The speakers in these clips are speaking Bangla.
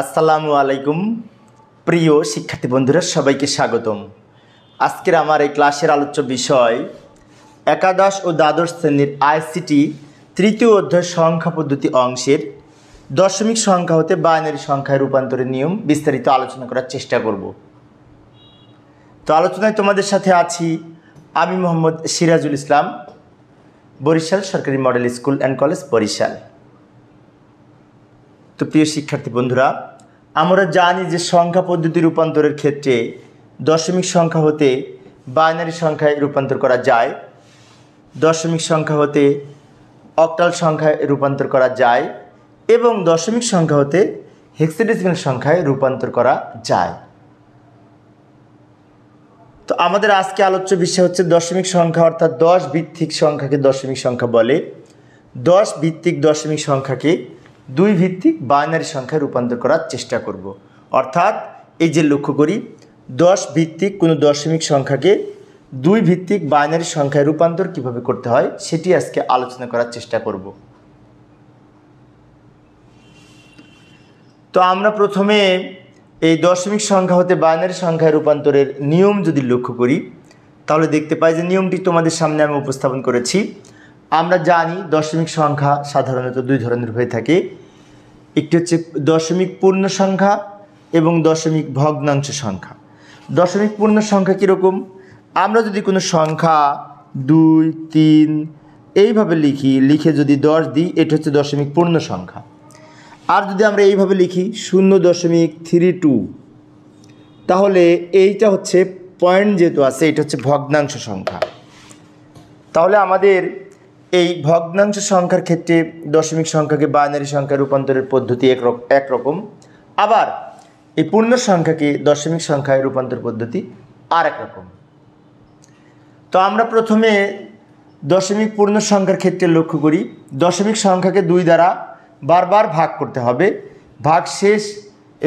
আসসালামু আলাইকুম প্রিয় শিক্ষার্থী বন্ধুরা, সবাইকে স্বাগতম। আজকের আমার এই ক্লাসের আলোচ্য বিষয় একাদশ ও দ্বাদশ শ্রেণীর আইসিটি তৃতীয় অধ্যায় সংখ্যা পদ্ধতি অংশের দশমিক সংখ্যা হতে বাইনারি সংখ্যায় রূপান্তরের নিয়ম বিস্তারিত আলোচনা করার চেষ্টা করব। তো আলোচনায় তোমাদের সাথে আছি আমি মোহাম্মদ সিরাজুল ইসলাম, বরিশাল সরকারি model school and college Barishal. তো প্রিয় শিক্ষার্থী বন্ধুরা, আমরা জানি যে সংখ্যা পদ্ধতি রূপান্তরের ক্ষেত্রে দশমিক সংখ্যা হতে বাইনারি সংখ্যায় রূপান্তর করা যায়, দশমিক সংখ্যা হতে অক্টাল সংখ্যায় রূপান্তর করা যায় এবং দশমিক সংখ্যা হতে হেক্সাডেসিমাল সংখ্যায় রূপান্তর করা যায়। তো আমাদের আজকে আলোচ্য বিষয় হচ্ছে দশমিক সংখ্যা, অর্থাৎ 10 ভিত্তিক সংখ্যাকে দশমিক সংখ্যা বলে। 10 ভিত্তিক দশমিক সংখ্যাকে 2 ভিত্তিক বাইনারি সংখ্যায় রূপান্তর করার চেষ্টা করব। অর্থাৎ এই যে লক্ষ্য করি, 10 ভিত্তিক কোনো দশমিক সংখ্যাকে 2 ভিত্তিক বাইনারি সংখ্যায় রূপান্তর কিভাবে করতে হয় সেটি আজকে আলোচনা করার চেষ্টা করব। তো আমরা প্রথমে এই দশমিক সংখ্যা হতে বাইনারি সংখ্যায় রূপান্তরের নিয়ম যদি লক্ষ্য করি, তাহলে দেখতে পাই যে নিয়মটি তোমাদের সামনে আমি উপস্থাপন করেছি। আমরা জানি দশমিক সংখ্যা সাধারণত 2 ধরনের হয়ে থাকে। একটি হচ্ছে দশমিক পূর্ণ সংখ্যা এবং দশমিক ভগ্নাংশ সংখ্যা। দশমিক পূর্ণ সংখ্যা কীরকম? আমরা যদি কোনো সংখ্যা 2, 3 এইভাবে লিখে যদি 10 দিই, এটা হচ্ছে দশমিক পূর্ণ সংখ্যা। আর যদি আমরা এইভাবে লিখি 0.32, তাহলে এইটা হচ্ছে পয়েন্ট যেহেতু আছে, এটা হচ্ছে ভগ্নাংশ সংখ্যা। তাহলে আমাদের এই ভগ্নাংশ সংখ্যার ক্ষেত্রে দশমিক সংখ্যাকে বাইনারি সংখ্যায় রূপান্তরের পদ্ধতি একরকম, আবার এই পূর্ণ সংখ্যাকে দশমিক সংখ্যায় রূপান্তর পদ্ধতি আর একরকম। তো আমরা প্রথমে দশমিক পূর্ণ সংখ্যার ক্ষেত্রে লক্ষ্য করি, দশমিক সংখ্যাকে 2 দ্বারা বারবার ভাগ করতে হবে, ভাগশেষ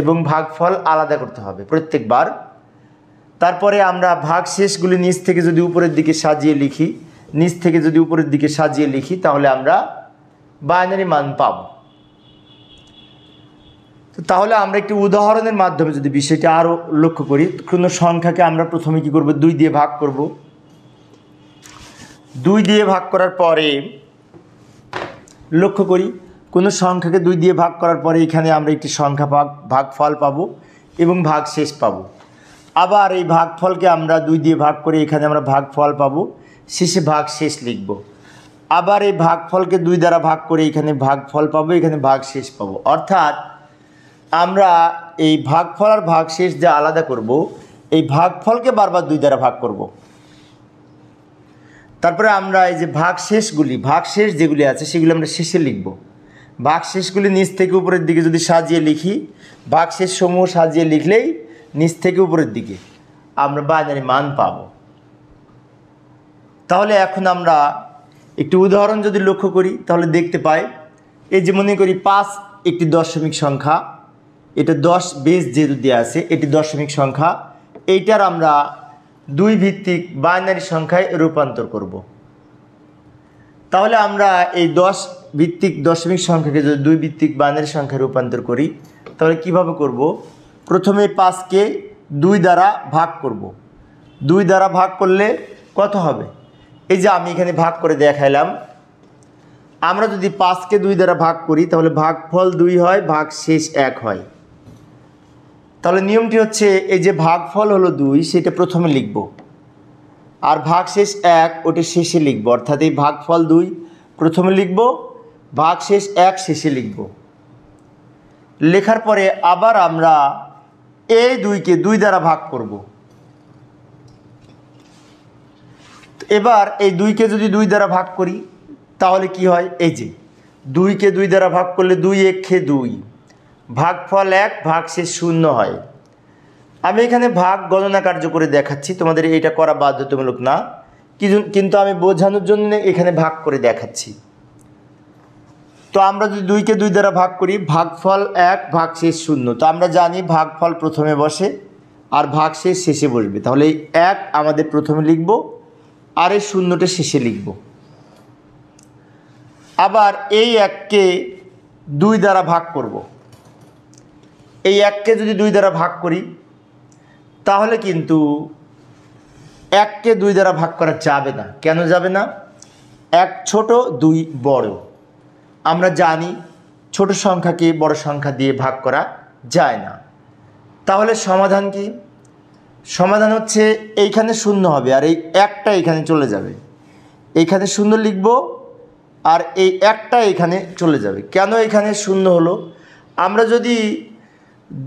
এবং ভাগফল আলাদা করতে হবে প্রত্যেকবার। তারপরে আমরা ভাগশেষগুলি নিচ থেকে যদি উপরের দিকে সাজিয়ে লিখি, নিচ থেকে যদি উপরের দিকে সাজিয়ে লিখি, তাহলে আমরা বাইনারি মান পাব। তো তাহলে আমরা একটি উদাহরণের মাধ্যমে যদি বিষয়টি আরও লক্ষ্য করি, কোনো সংখ্যাকে আমরা প্রথমে কি করব, 2 দিয়ে ভাগ করব। 2 দিয়ে ভাগ করার পরে লক্ষ্য করি, কোনো সংখ্যাকে 2 দিয়ে ভাগ করার পরে এখানে আমরা একটি সংখ্যা ভাগফল পাবো এবং ভাগশেষ পাবো। আবার এই ভাগফলকে আমরা 2 দিয়ে ভাগ করে এখানে আমরা ভাগফল পাবো, শেষে ভাগশেষ লিখব। আবার এই ভাগফলকে 2 দ্বারা ভাগ করে এখানে ভাগফল পাবো, এখানে ভাগশেষ পাবো। অর্থাৎ আমরা এই ভাগফল আর ভাগশেষ যা আলাদা করব, এই ভাগফলকে বারবার 2 দ্বারা ভাগ করব। তারপরে আমরা এই যে ভাগশেষ যেগুলি আছে সেগুলি আমরা শেষে লিখব। ভাগশেষগুলি নিচ থেকে উপরের দিকে যদি সাজিয়ে লিখি, ভাগশেষ সমূহ সাজিয়ে লিখলেই নিচ থেকে উপরের দিকে আমরা বাইনারি মান পাব। তাহলে এখন আমরা একটি উদাহরণ যদি লক্ষ্য করি, তাহলে দেখতে পাই, এই যে মনে করি 5 একটি দশমিক সংখ্যা, এটা 10 বেস যেহেতু দেওয়া আছে, এটি দশমিক সংখ্যা, এইটার আমরা 2 ভিত্তিক বাইনারি সংখ্যায় রূপান্তর করব। তাহলে আমরা এই 10 ভিত্তিক দশমিক সংখ্যাকে যদি 2 ভিত্তিক বাইনারি সংখ্যায় রূপান্তর করি, তাহলে কিভাবে করব? প্রথমে 5কে 2 দ্বারা ভাগ করব। 2 দ্বারা ভাগ করলে কত হবে? এই যে আমি এখানে ভাগ করে দেখাইলাম। আমরা যদি 5কে 2 দ্বারা ভাগ করি, তাহলে ভাগফল 2 হয়, ভাগশেষ 1 হয়। তাহলে নিয়মটি হচ্ছে, এই যে ভাগফল হলো 2, সেটা প্রথমে লিখব, আর ভাগশেষ 1 ওটা শেষে লিখব। অর্থাৎ এই ভাগফল 2 প্রথমে লিখব, ভাগশেষ 1 শেষে লিখব। লেখার পরে আবার আমরা এই 2কে 2 দ্বারা ভাগ করব। এবার এই 2কে যদি 2 দ্বারা ভাগ করি, তাহলে কি হয়? এই যে 2কে 2 দ্বারা ভাগ করলে 2 1 2, ভাগফল 1, ভাগশেষ 0 হয়। আমি এখানে ভাগ গণনা কার্য করে দেখাচ্ছি, তোমাদের এটা করা বাধ্যতামূলক না, কিন্তু আমি বোঝানোর জন্য এখানে ভাগ করে দেখাচ্ছি। তো আমরা যদি 2কে 2 দ্বারা ভাগ করি, ভাগফল 1, ভাগশেষ 0। তো আমরা জানি ভাগফল প্রথমে বসে আর ভাগশেষ শেষে বসবে। তাহলে এই 1 আমাদের প্রথমে লিখব, আর এই 0টা শেষে লিখব। আবার এই 1কে 2 দ্বারা ভাগ করব। এই 1কে যদি 2 দ্বারা ভাগ করি তাহলে কিন্তু 1কে 2 দ্বারা ভাগ করা যাবে না। কেন যাবে না? 1 ছোট 2 বড়। আমরা জানি ছোট সংখ্যাকে বড় সংখ্যা দিয়ে ভাগ করা যায় না। তাহলে সমাধান কি? সমাধান হচ্ছে এইখানে শূন্য হবে আর এই 1টা এখানে চলে যাবে। এইখানে শূন্য লিখব আর এই 1টা এখানে চলে যাবে। কেন এখানে শূন্য হলো? আমরা যদি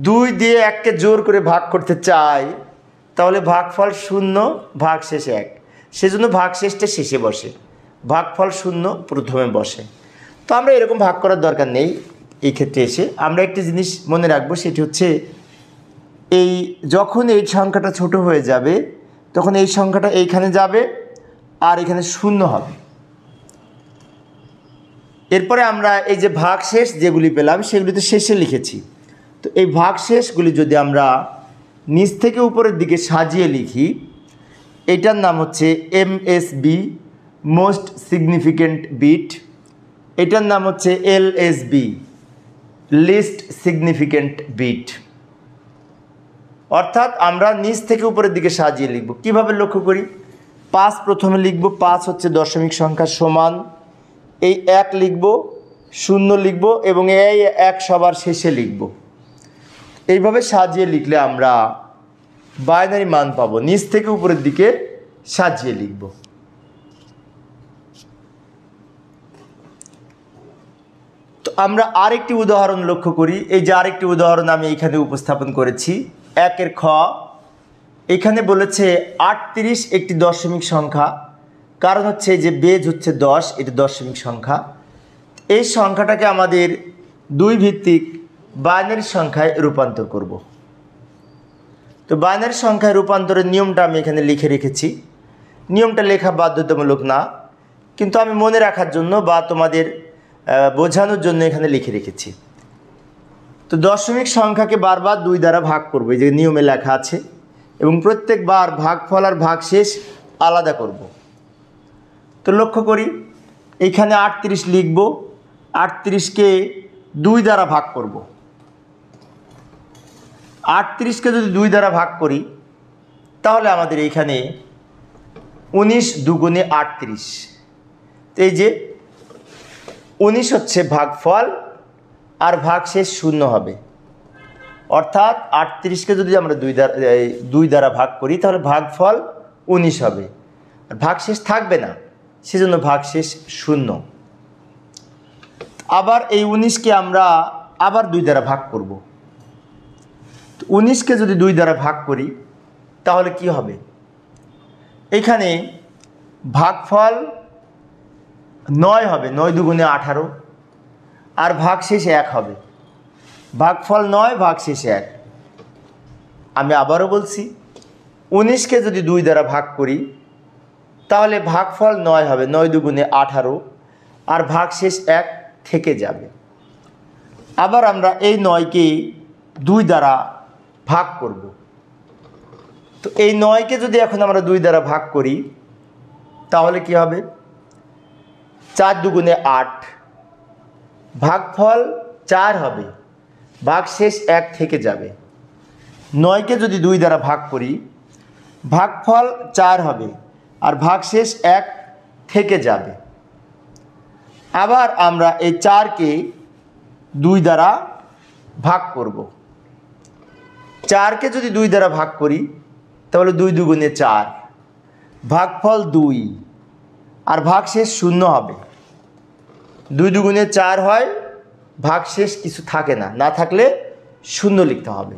2 দিয়ে 1কে জোর করে ভাগ করতে চাই তাহলে ভাগফল 0 ভাগশেষ 1, সেজন্য ভাগশেষটা শেষে বসে, ভাগফল 0 প্রথমে বসে। তো আমরা এরকম ভাগ করার দরকার নেই। এই ক্ষেত্রে এসে আমরা একটি জিনিস মনে রাখবো, সেটি হচ্ছে এই যখন এই সংখ্যাটা ছোট হয়ে যাবে তখন এই সংখ্যাটা এইখানে যাবে আর এখানে 0 হবে। এরপরে আমরা এই যে ভাগশেষ যেগুলি পেলাম সেগুলি তো শেষে লিখেছি। তো এই ভাগশেষগুলি যদি আমরা নিচ থেকে উপরের দিকে সাজিয়ে লিখি, এটার নাম হচ্ছে MSB মোস্ট সিগনিফিক্যান্ট বিট, এটার নাম হচ্ছে LSB লিস্ট সিগনিফিক্যান্ট বিট। অর্থাৎ আমরা নিচ থেকে উপরের দিকে সাজিয়ে লিখব। কিভাবে লক্ষ্য করি? 5 প্রথমে লিখব, 5 হচ্ছে দশমিক সংখ্যা সমান, এই 1 লিখব, 0 লিখব এবং এই 1 সবার শেষে লিখব। এইভাবে সাজিয়ে লিখলে আমরা বাইনারি মান পাবো। নিচ থেকে উপরের দিকে সাজিয়ে লিখব। তো আমরা আরেকটি উদাহরণ লক্ষ্য করি। এই যে আরেকটি উদাহরণ আমি এখানে উপস্থাপন করেছি। 1 খ, এখানে বলেছে 38 একটি দশমিক সংখ্যা। কারণ হচ্ছে যে বেজ হচ্ছে 10, এটি দশমিক সংখ্যা। এই সংখ্যাটাকে আমাদের 2 ভিত্তিক বাইনারি সংখ্যায় রূপান্তর করব। তো বাইনারি সংখ্যায় রূপান্তরের নিয়মটা আমি এখানে লিখে রেখেছি। নিয়মটা লেখা বাধ্যতামূলক না, কিন্তু আমি মনে রাখার জন্য বা তোমাদের বোঝানোর জন্য এখানে লিখে রেখেছি। তো দশমিক সংখ্যাকে বারবার 2 দ্বারা ভাগ করব, এই যে নিয়মে লেখা আছে, এবং প্রত্যেকবার ভাগফল আর ভাগশেষ আলাদা করব। তো লক্ষ্য করি এইখানে 38 লিখব, 38কে 2 দ্বারা ভাগ করব। 38কে যদি 2 দ্বারা ভাগ করি তাহলে আমাদের এইখানে 19 দুগুণে 38, এই যে 19 হচ্ছে ভাগফল আর ভাগশেষ 0 হবে। অর্থাৎ 38কে যদি আমরা 2 দ্বারা ভাগ করি তাহলে ভাগফল 19 হবে, আর ভাগশেষ থাকবে না, সেজন্য ভাগশেষ 0। আবার এই 19কে আমরা আবার 2 দ্বারা ভাগ করব। 19কে যদি 2 দ্বারা ভাগ করি তাহলে কি হবে? এখানে ভাগফল 9 হবে, 9 দুগুণে 18, আর ভাগশেষ 1 হবে। ভাগফল 9, ভাগশেষ 1। আমি আবারও বলছি, 19কে যদি 2 দ্বারা ভাগ করি তাহলে ভাগফল 9 হবে, 9 দুগুণে 18, আর ভাগশেষ 1 থেকে যাবে। আবার আমরা এই 9কে 2 দ্বারা ভাগ করব। তো এই 9কে যদি এখন আমরা 2 দ্বারা ভাগ করি তাহলে কি হবে? 4 দুগুণে 8, ভাগফল 4 হবে, ভাগশেষ 1 থেকে যাবে। 9কে যদি 2 দ্বারা ভাগ করি ভাগফল 4 হবে আর ভাগশেষ 1 থেকে যাবে। আবার আমরা এই 4কে 2 দ্বারা ভাগ করব। 4কে যদি 2 দ্বারা ভাগ করি তাহলে 2 দুগুণে 4, ভাগফল 2 আর ভাগশেষ 0 হবে। 2 দুগুণে 4 হয়, ভাগশেষ কিছু থাকে না, না থাকলে 0 লিখতে হবে।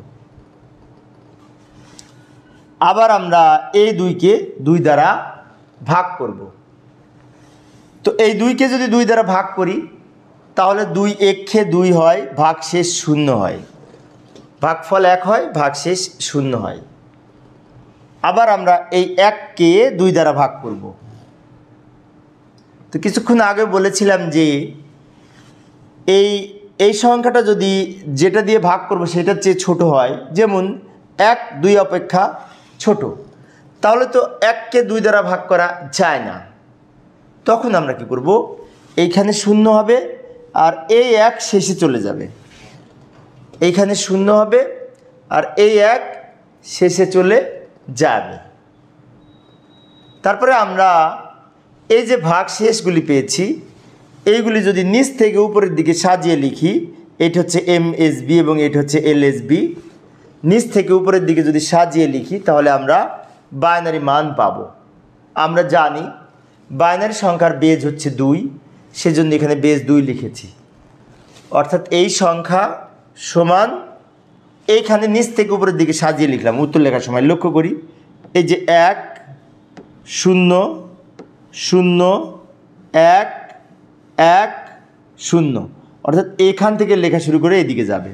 আবার আমরা এই 2কে 2 দ্বারা ভাগ করব। তো এই 2কে যদি 2 দ্বারা ভাগ করি তাহলে 2 একে 2 হয়, ভাগশেষ 0 হয়, ভাগফল 1 হয়, ভাগশেষ 0 হয়। আবার আমরা এই 1কে 2 দ্বারা ভাগ করব। তো কিছুক্ষণ আগে বলেছিলাম যে এই সংখ্যাটা যদি যেটা দিয়ে ভাগ করব সেটার চেয়ে ছোট হয়, যেমন 1 2 অপেক্ষা ছোট, তাহলে তো 1কে 2 দ্বারা ভাগ করা যায় না। তখন আমরা কি করব? এইখানে 0 হবে আর এই 1 শেষে চলে যাবে। এইখানে শূন্য হবে আর এই 1 শেষে চলে যাবে। তারপরে আমরা এই যে ভাগ শেষগুলি পেয়েছি এইগুলি যদি নিচ থেকে উপরের দিকে সাজিয়ে লিখি, এটা হচ্ছে MSB এবং এটা হচ্ছে LSB, নিচ থেকে উপরের দিকে যদি সাজিয়ে লিখি তাহলে আমরা বাইনারি মান পাব। আমরা জানি বাইনারি সংখ্যার বেজ হচ্ছে 2, সেজন্য এখানে বেজ 2 লিখেছি। অর্থাৎ এই সংখ্যা সমান এইখানে নিচ থেকে উপরের দিকে সাজিয়ে লিখলাম উত্তর লেখার সময়। লক্ষ্য করি এই যে 1 0 0 1 1 0, অর্থাৎ এখান থেকে লেখা শুরু করে এদিকে যাবে,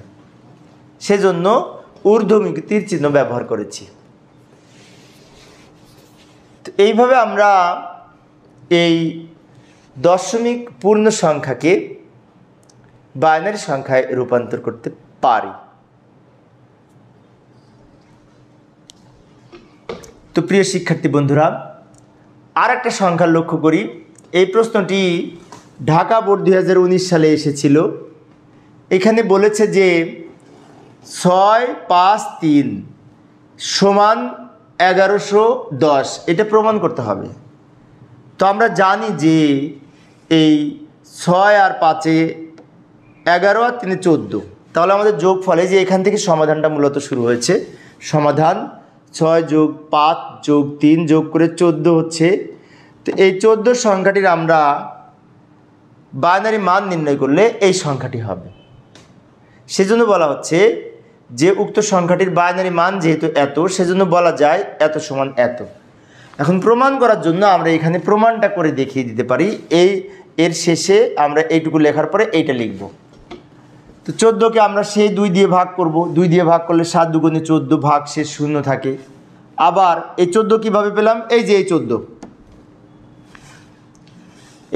সেজন্য ঊর্ধ্বমুখী তীর চিহ্ন ব্যবহার করেছি। তো এইভাবে আমরা এই দশমিক পূর্ণ সংখ্যাকে বাইনারি সংখ্যায় রূপান্তর করতে পারি। তো প্রিয় শিক্ষার্থী বন্ধুরা, আর একটা সংখ্যা লক্ষ্য করি। এই প্রশ্নটি ঢাকা বোর্ড 2019 সালে এসেছিল। এখানে বলেছে যে 6 5 3 সমান 1110, এটা প্রমাণ করতে হবে। তো আমরা জানি যে এই 6 আর 5-এ 11 আর 3-এ 14, তাহলে আমাদের যোগফলে যে এখান থেকে সমাধানটা মূলত শুরু হয়েছে। সমাধান 6 + 5 + 3 যোগ করে 14 হচ্ছে। তো এই 14 সংখ্যাটির আমরা বাইনারি মান নির্ণয় করলে এই সংখ্যাটি হবে। সেজন্য বলা হচ্ছে যে উক্ত সংখ্যাটির বাইনারি মান যেহেতু এত, সেজন্য বলা যায় এত সমান এত। এখন প্রমাণ করার জন্য আমরা এখানে প্রমাণটা করে দেখিয়ে দিতে পারি। এর শেষে আমরা এইটুকু লেখার পরে এইটা লিখব। তো 14কে আমরা সেই 2 দিয়ে ভাগ করব। 2 দিয়ে ভাগ করলে 7 × 2 = 14, ভাগ শেষ 0 থাকে। আবার এই 14 কীভাবে পেলাম? এই যে এই 14,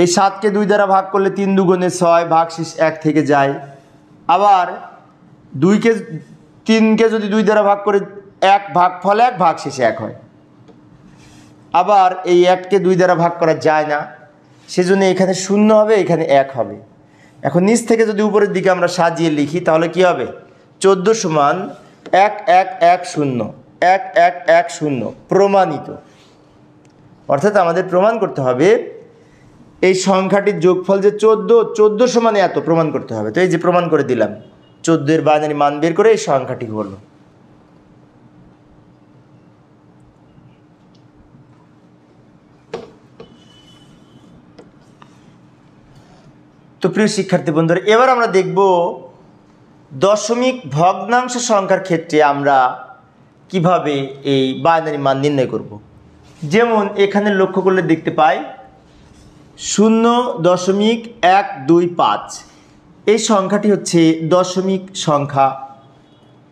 এই 7কে 2 দ্বারা ভাগ করলে 3 × 2 = 6, ভাগ শেষ 1 থেকে যায়। আবার 3কে যদি 2 দ্বারা ভাগ করে 1 ভাগফল 1, ভাগ শেষে 1 হয়। আবার এই 1কে 2 দ্বারা ভাগ করা যায় না, সেজন্য এখানে 0 হবে, এখানে 1 হবে। এখন নিচ থেকে যদি উপরের দিকে আমরা সাজিয়ে লিখি তাহলে কি হবে? 14 সমান 1 1 1 0 1 1 1 0 প্রমাণিত। অর্থাৎ আমাদের প্রমাণ করতে হবে এই সংখ্যাটির যোগফল যে 14 সমান এত প্রমাণ করতে হবে। তো এই যে প্রমাণ করে দিলাম, 14 এর বাইনারি মান বের করে এই সংখ্যাটি হলো। তো প্রিয় শিক্ষার্থী বন্ধুরা, এবার আমরা দেখব দশমিক ভগ্নাংশ সংখ্যার ক্ষেত্রে আমরা কিভাবে এই বাইনারি মান নির্ণয় করব। যেমন এখানে লক্ষ্য করলে দেখতে পাই 0.125, এই সংখ্যাটি হচ্ছে দশমিক সংখ্যা,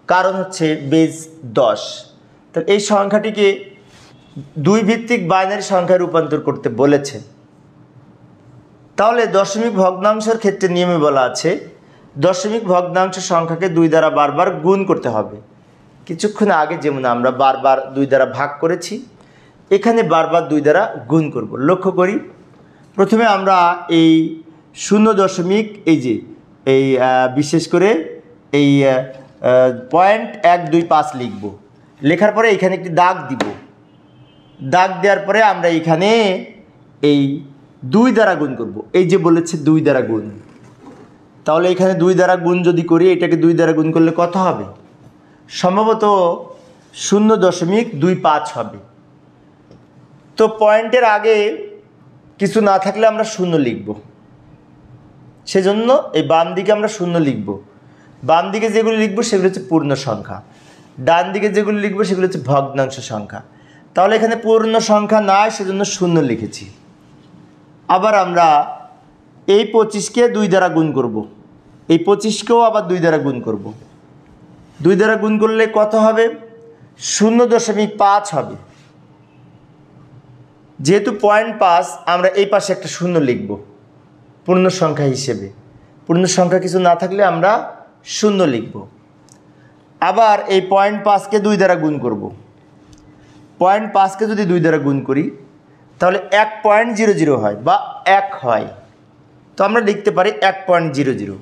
কারণ হচ্ছে বেজ 10। তো এই সংখ্যাটিকে 2 ভিত্তিক বাইনারি সংখ্যায় রূপান্তর করতে বলেছে। তাহলে দশমিক ভগ্নাংশের ক্ষেত্রে নিয়মে বলা আছে দশমিক ভগ্নাংশ সংখ্যাকে 2 দ্বারা বারবার গুণ করতে হবে। কিছুক্ষণ আগে যেমন আমরা বারবার 2 দ্বারা ভাগ করেছি, এখানে বারবার 2 দ্বারা গুণ করব। লক্ষ্য করি প্রথমে আমরা এই 0.1 এই যে এই বিশেষ করে এই 0.125 লিখব। লেখার পরে এখানে একটি দাগ দিব। দাগ দেওয়ার পরে আমরা এখানে এই 2 দ্বারা গুণ করব। এই যে বলেছে 2 দ্বারা গুণ, তাহলে এখানে 2 দ্বারা গুণ যদি করি, এটাকে 2 দ্বারা গুণ করলে কত হবে? সম্ভবত 0.25 হবে। তো পয়েন্টের আগে কিছু না থাকলে আমরা 0 লিখব, সেজন্য এই বাম দিকে আমরা 0 লিখব। বাম দিকে যেগুলো লিখব সেগুলো হচ্ছে পূর্ণ সংখ্যা, ডান দিকে যেগুলো লিখব সেগুলো হচ্ছে ভগ্নাংশ সংখ্যা। তাহলে এখানে পূর্ণ সংখ্যা নাই, সেজন্য 0 লিখেছি। আবার আমরা এই 25কে 2 দ্বারা গুণ করব, এই 25কেও আবার 2 দ্বারা গুণ করব। 2 দ্বারা গুণ করলে কত হবে? 0.5 হবে। যেহেতু 0.5, আমরা এই পাশে একটা 0 লিখব পূর্ণ সংখ্যা হিসেবে। পূর্ণ সংখ্যা কিছু না থাকলে আমরা 0 লিখব। আবার এই 0.5কে 2 দ্বারা গুণ করব। 0.5কে যদি 2 দ্বারা গুণ করি তাহলে 1.00 হয় বা 1 হয়। তো আমরা লিখতে পারি 1.00।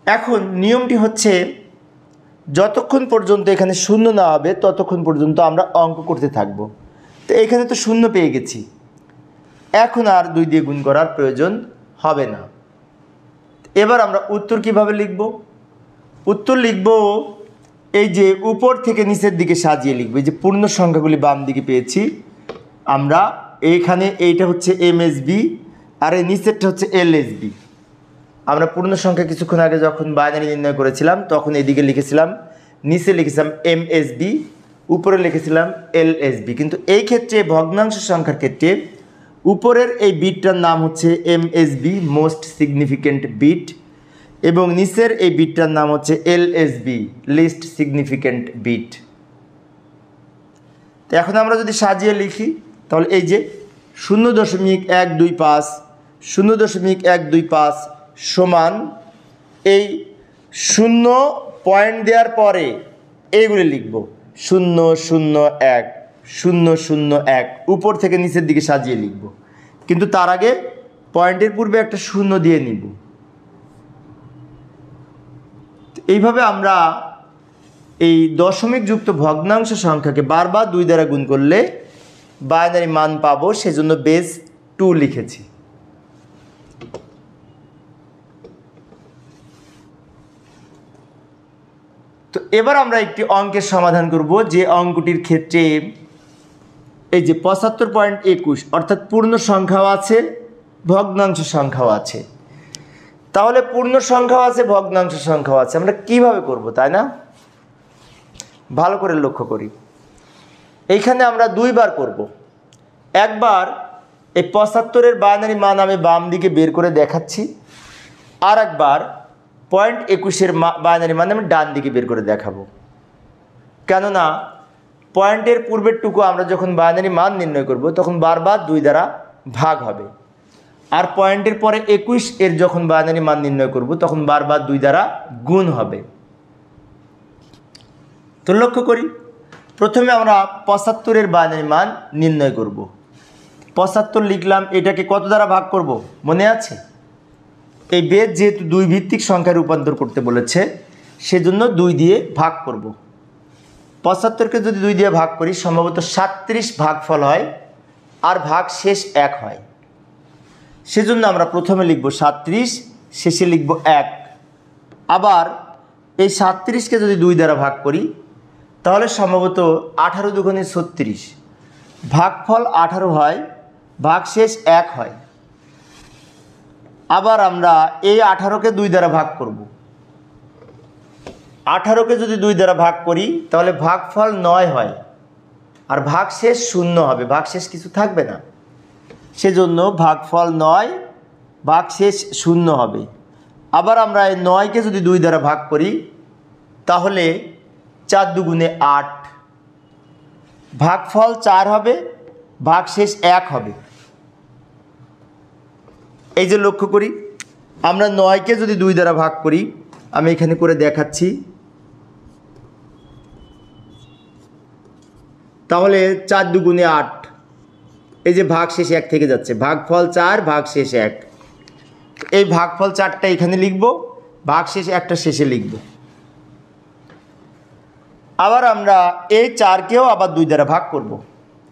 এখন নিয়মটি হচ্ছে যতক্ষণ পর্যন্ত এখানে শূন্য না হবে ততক্ষণ পর্যন্ত আমরা অঙ্ক করতে থাকব। তো এখানে তো শূন্য পেয়ে গেছি, এখন আর 2 দিয়ে গুণ করার প্রয়োজন হবে না। এবার আমরা উত্তর কিভাবে লিখব? উত্তর লিখব এই যে উপর থেকে নিচের দিকে সাজিয়ে লিখব। এই যে পূর্ণ সংখ্যাগুলি বাম দিকে পেয়েছি আমরা, এইখানে এইটা হচ্ছে এমএসবি আর এই নিচেরটা হচ্ছে এলএসবি। আমরা পূর্ণ সংখ্যা কিছুক্ষণ আগে যখন বাইনারি নির্ণয় করেছিলাম তখন এদিকে লিখেছিলাম, নিচে লিখেছিলাম এমএসবি, উপরে লিখেছিলাম এলএসবি। কিন্তু এই ক্ষেত্রে ভগ্নাংশ সংখ্যার ক্ষেত্রে উপরের এই বিটটার নাম হচ্ছে এমএসবি মোস্ট সিগনিফিক্যান্ট বিট, এবং নিচের এই বিটটার নাম হচ্ছে এলএসবি লিস্ট সিগনিফিক্যান্ট বিট। তো এখন আমরা যদি সাজিয়ে লিখি তাহলে এই যে 0.125 0.125 সমান এই 0 পয়েন্ট দেওয়ার পরে এইগুলি লিখব 001 001, উপর থেকে নিচের দিকে সাজিয়ে লিখব। কিন্তু তার আগে পয়েন্টের পূর্বে একটা 0 দিয়ে নিব। এইভাবে আমরা এই দশমিক যুক্ত ভগ্নাংশ সংখ্যাকে বারবার 2 দ্বারা গুণ করলে বাইনারি মান পাবো, সেজন্য বেস 2 লিখেছি। তো এবার আমরা একটি অঙ্কের সমাধান করব, যে অঙ্কটির ক্ষেত্রে এই যে 75.21 অর্থাৎ পূর্ণ সংখ্যাও আছে ভগ্নাংশ সংখ্যাও আছে। তাহলে পূর্ণ সংখ্যাও আছে ভগ্নাংশ সংখ্যাও আছে, আমরা কিভাবে করব তাই না? ভালো করে লক্ষ্য করি, এইখানে আমরা 2 বার করব। একবার এই 75-এর বাইনারি মান আমি বাম দিকে বের করে দেখাচ্ছি, আর একবার 0.21-এর বাইনারি মান আমি ডান দিকে বের করে দেখাবো। কেননা পয়েন্টের পূর্বের টুকু আমরা যখন বাইনারি মান নির্ণয় করব তখন বারবার 2 দ্বারা ভাগ হবে, আর পয়েন্টের পরে 21 এর যখন বাইনারি মান নির্ণয় করব তখন বারবার 2 দ্বারা গুণ হবে। তো লক্ষ্য করি, প্রথমে আমরা 75-এর বাইনারি মান নির্ণয় করব। 75 লিখলাম, এটাকে কত দ্বারা ভাগ করব মনে আছে? এই বেদ যেহেতু 2 ভিত্তিক সংখ্যায় রূপান্তর করতে বলেছে সেজন্য 2 দিয়ে ভাগ করব। 75-কে যদি 2 দিয়ে ভাগ করি সম্ভবত 37 ভাগফল হয় আর ভাগ শেষ 1 হয়, সেজন্য আমরা প্রথমে লিখব 37, শেষে লিখব 1। আবার এই 37-কে যদি 2 দ্বারা ভাগ করি তাহলে সম্ভবত 18 দুগুণে 36, ভাগফল 18 হয়, ভাগ শেষ 1 হয়। আবার আমরা এই 18-কে 2 দ্বারা ভাগ করব। 18-কে যদি 2 দ্বারা ভাগ করি তাহলে ভাগফল 9 হয় আর ভাগ শেষ 0 হবে, ভাগ শেষ কিছু থাকবে না, সেজন্য ভাগফল 9, ভাগ শেষ 0 হবে। আবার আমরা এই 9-কে যদি 2 দ্বারা ভাগ করি তাহলে 4 দুগুণে 8, ভাগফল 4 হবে, ভাগ শেষ 1 হবে। এই যে লক্ষ্য করি, আমরা 9-কে যদি 2 দ্বারা ভাগ করি, আমি এখানে করে দেখাচ্ছি, তাহলে 4 দুগুণে 8, এই যে ভাগ শেষ 1 থেকে যাচ্ছে, ভাগফল 4, ভাগ শেষ 1। এই ভাগফল 4টা এখানে লিখব, ভাগ শেষ 1টা শেষে লিখব। আবার আমরা এই 4-কেও আবার 2 দ্বারা ভাগ করব,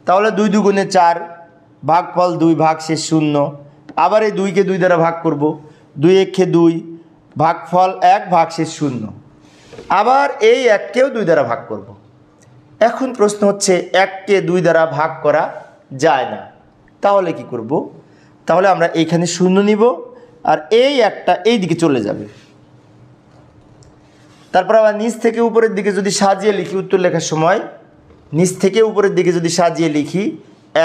তাহলে 2 দুগুণে 4, ভাগফল 2, ভাগ শেষ 0। আবার এই 2-কে 2 দ্বারা ভাগ করব, 2 1-এ 2, ভাগফল 1, ভাগ শেষ 0। আবার এই 1-কেও 2 দ্বারা ভাগ করব। এখন প্রশ্ন হচ্ছে 1-কে 2 দ্বারা ভাগ করা যায় না, তাহলে কি করব? তাহলে আমরা এইখানে 0 নিব আর এই 1টা এই দিকে চলে যাবে। তারপর আবার নিচ থেকে উপরের দিকে যদি সাজিয়ে লিখি, উত্তর লেখার সময় নিচ থেকে উপরের দিকে যদি সাজিয়ে লিখি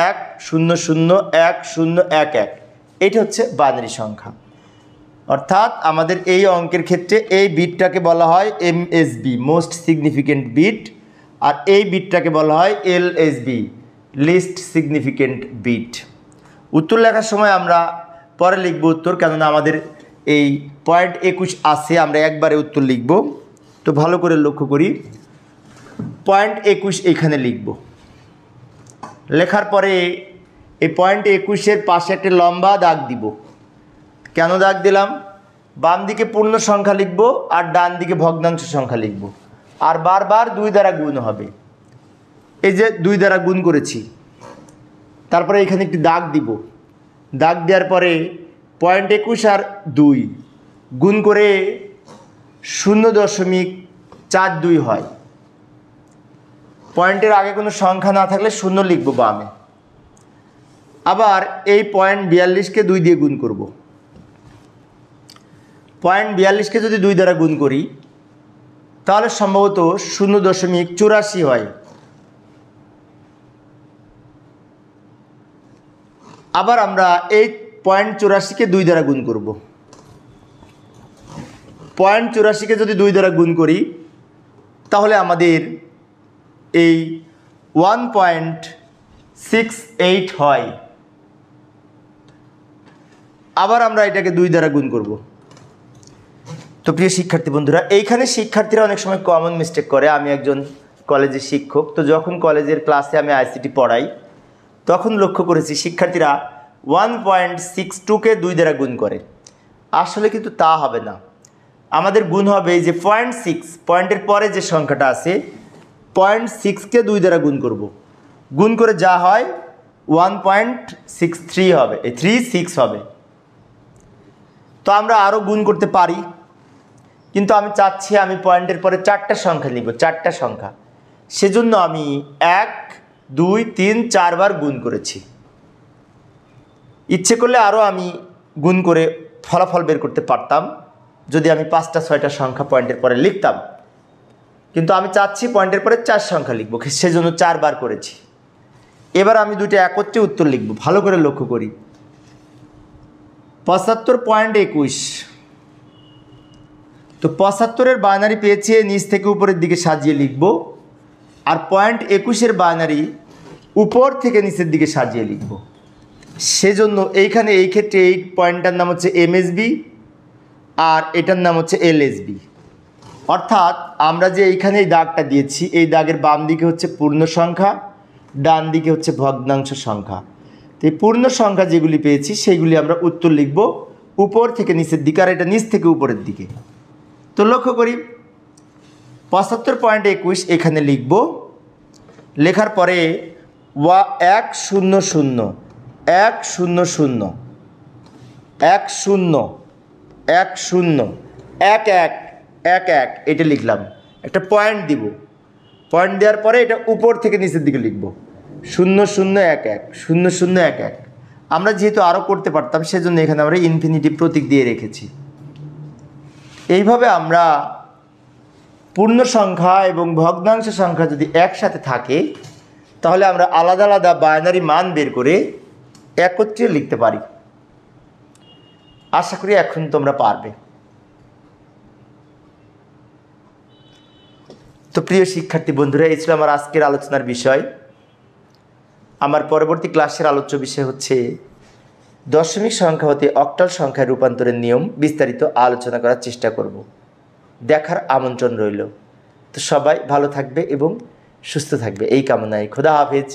1 0 0 1 0 1 1, এটা হচ্ছে বাইনারি সংখ্যা। অর্থাৎ আমাদের এই অঙ্কের ক্ষেত্রে এই বিটটাকে বলা হয় এমএসবি মোস্ট সিগনিফিক্যান্ট বিট, আর এই বিটটাকে বলা হয় এলএসবি লিস্ট সিগনিফিক্যান্ট বিট। উত্তর লেখার সময় আমরা পরে লিখব উত্তর, কেননা আমাদের এই 0.21 আছে, আমরা একবারে উত্তর লিখব। তো ভালো করে লক্ষ্য করি, 0.21 এখানে লিখব। লেখার পরে এই 0.21-এর পাশে একটা লম্বা দাগ দিব। কেন দাগ দিলাম? বাম দিকে পূর্ণ সংখ্যা লিখব আর ডান দিকে ভগ্নাংশ সংখ্যা লিখব, আর বারবার 2 দ্বারা গুণ হবে। এই যে 2 দ্বারা গুণ করেছি, তারপরে এখানে একটি দাগ দিব, দাগ দেওয়ার পরে 0.21 আর 2 গুণ করে 0.42 হয়। পয়েন্টের আগে কোনো সংখ্যা না থাকলে 0 লিখব বামে। আবার এই 0.42কে 2 দিয়ে গুণ করব। 0.42কে যদি 2 দ্বারা গুণ করি তাহলে সম্ভবত 0.84 হয়। আবার আমরা এই 0.84কে 2 দ্বারা গুণ করব। 0.84কে যদি 2 দ্বারা গুণ করি তাহলে আমাদের এই 1.68 হয়। আবার আমরা এটাকে 2 দ্বারা গুণ করব। তো প্রিয় শিক্ষার্থী বন্ধুরা, এইখানে শিক্ষার্থীরা অনেক সময় কমন মিস্টেক করে। আমি একজন কলেজের শিক্ষক, তো যখন কলেজের ক্লাসে আমি আইসিটি পড়াই তখন লক্ষ্য করেছি শিক্ষার্থীরা 1.62কে 2 দ্বারা গুণ করে। আসলে কিন্তু তা হবে না, আমাদের গুণ হবে এই যে 0.6, পয়েন্টের পরে যে সংখ্যাটা আছে 0.6কে 2 দ্বারা গুণ করব। গুণ করে যা হয় 1.63 হবে, 36 হবে। তো আমরা আরও গুণ করতে পারি, কিন্তু আমি চাচ্ছি আমি পয়েন্টের পরে 4টা সংখ্যা লিখব, 4টা সংখ্যা। সেজন্য আমি 1, 2, 3, 4 বার গুণ করেছি। ইচ্ছে করলে আরও আমি গুণ করে ফলাফল বের করতে পারতাম যদি আমি 5টা 6টা সংখ্যা পয়েন্টের পরে লিখতাম, কিন্তু আমি চাচ্ছি পয়েন্টের পরে 4 সংখ্যা লিখব, সেজন্য 4 বার করেছি। এবার আমি 2টা একত্রে উত্তর লিখব। ভালো করে লক্ষ্য করি, 75.21। তো 75-এর বাইনারি পেয়েছি, নিচ থেকে উপরের দিকে সাজিয়ে লিখব, আর 0.21-এর বাইনারি উপর থেকে নিচের দিকে সাজিয়ে লিখব। সেজন্য এইখানে এই ক্ষেত্রে এই পয়েন্টটার নাম হচ্ছে এমএসবি আর এটার নাম হচ্ছে এলএসবি। অর্থাৎ আমরা যে এইখানে এই দাগটা দিয়েছি, এই দাগের বাম দিকে হচ্ছে পূর্ণ সংখ্যা, ডান দিকে হচ্ছে ভগ্নাংশ সংখ্যা। তো এই পূর্ণ সংখ্যা যেগুলি পেয়েছি সেইগুলি আমরা উত্তর লিখব উপর থেকে নিচের দিকে, আর এটা নিচ থেকে উপরের দিকে। তো লক্ষ্য করি 75.21 এখানে লিখব, লেখার পরে 100 100 100 11 এটা লিখলাম, একটা পয়েন্ট দিব, পয়েন্ট দেওয়ার পরে এটা উপর থেকে নিচের দিকে লিখব 0011 0011। আমরা যেহেতু আরও করতে পারতাম সেজন্য এখানে আমরা ইনফিনিটি প্রতীক দিয়ে রেখেছি। এইভাবে আমরা পূর্ণ সংখ্যা এবং ভগ্নাংশ সংখ্যা যদি একসাথে থাকে তাহলে আমরা আলাদা আলাদা বাইনারি মান বের করে একত্রে লিখতে পারি। আশা করি এখন তোমরা পারবে। তো প্রিয় শিক্ষার্থী বন্ধুরা, এই ছিল আমার আজকের আলোচনার বিষয়। আমার পরবর্তী ক্লাসের আলোচ্য বিষয় হচ্ছে দশমিক সংখ্যা হতে অক্টাল সংখ্যায় রূপান্তরের নিয়ম। বিস্তারিত আলোচনা করার চেষ্টা করব। দেখার আমন্ত্রণ রইল। তো সবাই ভালো থাকবে এবং সুস্থ থাকবে এই কামনায়। খোদা হাফেজ।